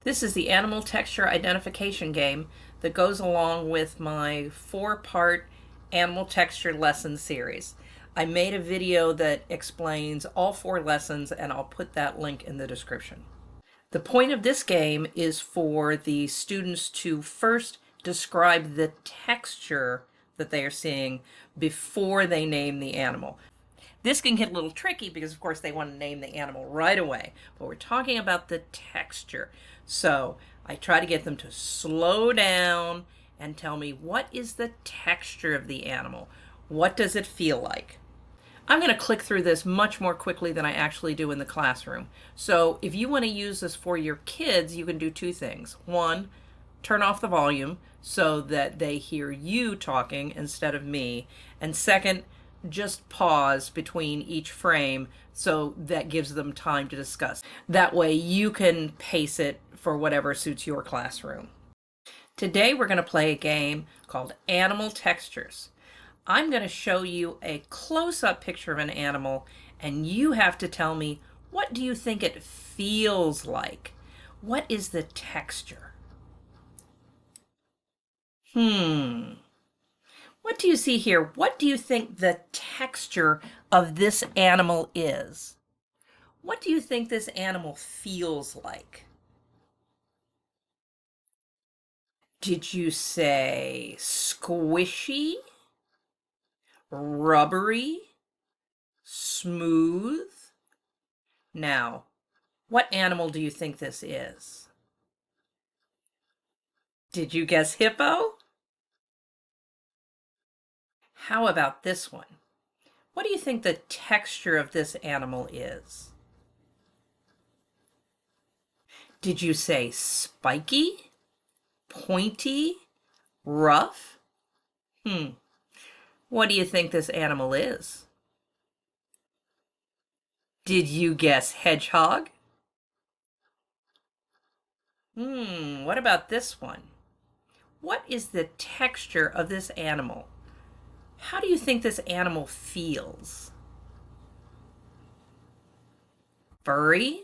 This is the animal texture identification game that goes along with my 4-part animal texture lesson series. I made a video that explains all 4 lessons, and I'll put that link in the description. The point of this game is for the students to first describe the texture that they are seeing before they name the animal. This can get a little tricky because, of course, they want to name the animal right away. But we're talking about the texture. So I try to get them to slow down and tell me, what is the texture of the animal? What does it feel like? I'm going to click through this much more quickly than I actually do in the classroom. So if you want to use this for your kids, you can do 2 things. 1, turn off the volume so that they hear you talking instead of me. And second, just pause between each frame so that gives them time to discuss. That way you can pace it for whatever suits your classroom. Today we're going to play a game called Animal Textures. I'm going to show you a close-up picture of an animal, and you have to tell me, what do you think it feels like? What is the texture? What do you see here? What do you think the texture of this animal is? What do you think this animal feels like? Did you say squishy, rubbery, smooth? Now, what animal do you think this is? Did you guess hippo? How about this one? What do you think the texture of this animal is? Did you say spiky, pointy, rough? What do you think this animal is? Did you guess hedgehog? What about this one? What is the texture of this animal? How do you think this animal feels? Furry?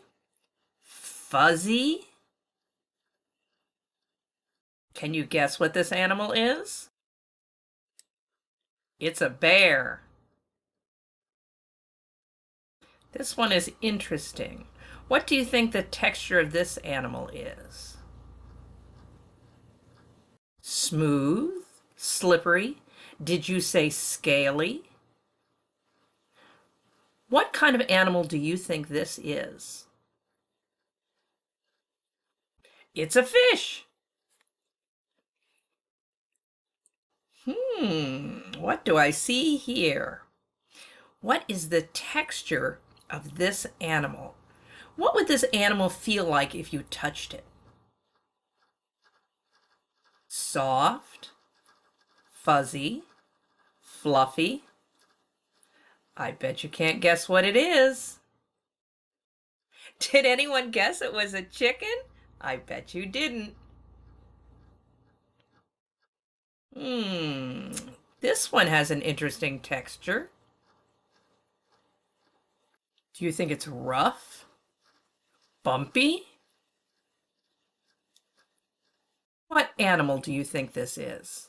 Fuzzy? Can you guess what this animal is? It's a bear. This one is interesting. What do you think the texture of this animal is? Smooth? Slippery? Did you say scaly? What kind of animal do you think this is? It's a fish. What do I see here? What is the texture of this animal? What would this animal feel like if you touched it? Soft, fuzzy, fluffy? I bet you can't guess what it is. Did anyone guess it was a chicken? I bet you didn't. This one has an interesting texture. Do you think it's rough? Bumpy? What animal do you think this is?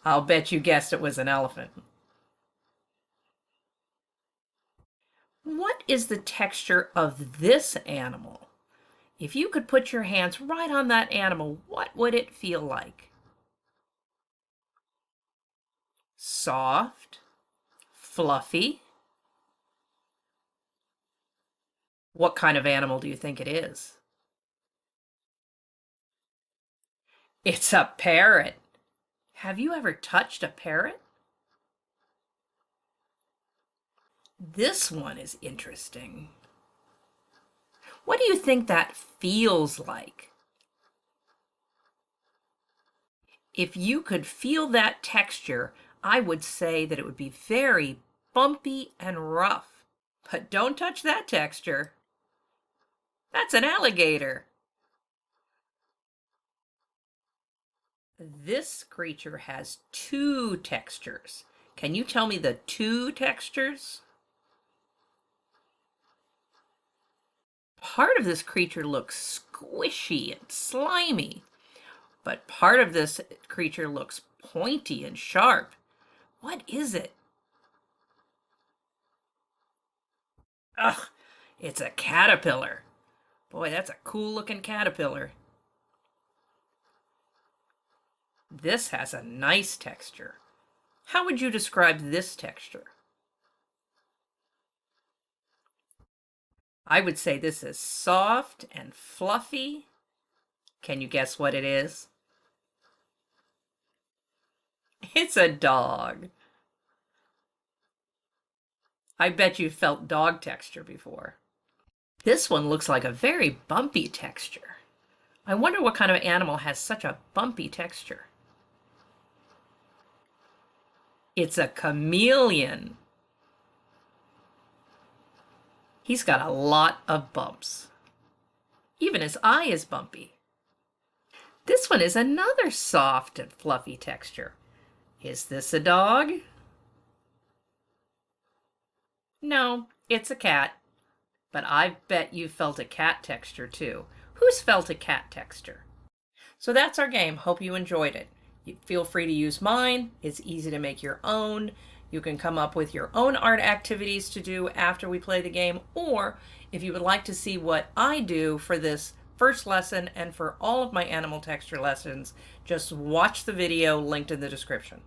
I'll bet you guessed it was an elephant. What is the texture of this animal? If you could put your hands right on that animal, what would it feel like? Soft? Fluffy? What kind of animal do you think it is? It's a parrot. Have you ever touched a parrot? This one is interesting. What do you think that feels like? If you could feel that texture, I would say that it would be very bumpy and rough. But don't touch that texture. That's an alligator. This creature has 2 textures. Can you tell me the 2 textures? Part of this creature looks squishy and slimy, but part of this creature looks pointy and sharp. What is it? Ugh, it's a caterpillar. Boy, that's a cool looking caterpillar. This has a nice texture. How would you describe this texture? I would say this is soft and fluffy. Can you guess what it is? It's a dog. I bet you felt dog texture before. This one looks like a very bumpy texture. I wonder what kind of animal has such a bumpy texture. It's a chameleon. He's got a lot of bumps. Even his eye is bumpy. This one is another soft and fluffy texture. Is this a dog? No, it's a cat. But I bet you felt a cat texture too. Who's felt a cat texture? So that's our game. Hope you enjoyed it. Feel free to use mine. It's easy to make your own. You can come up with your own art activities to do after we play the game, or if you would like to see what I do for this first lesson and for all of my animal texture lessons, just watch the video linked in the description.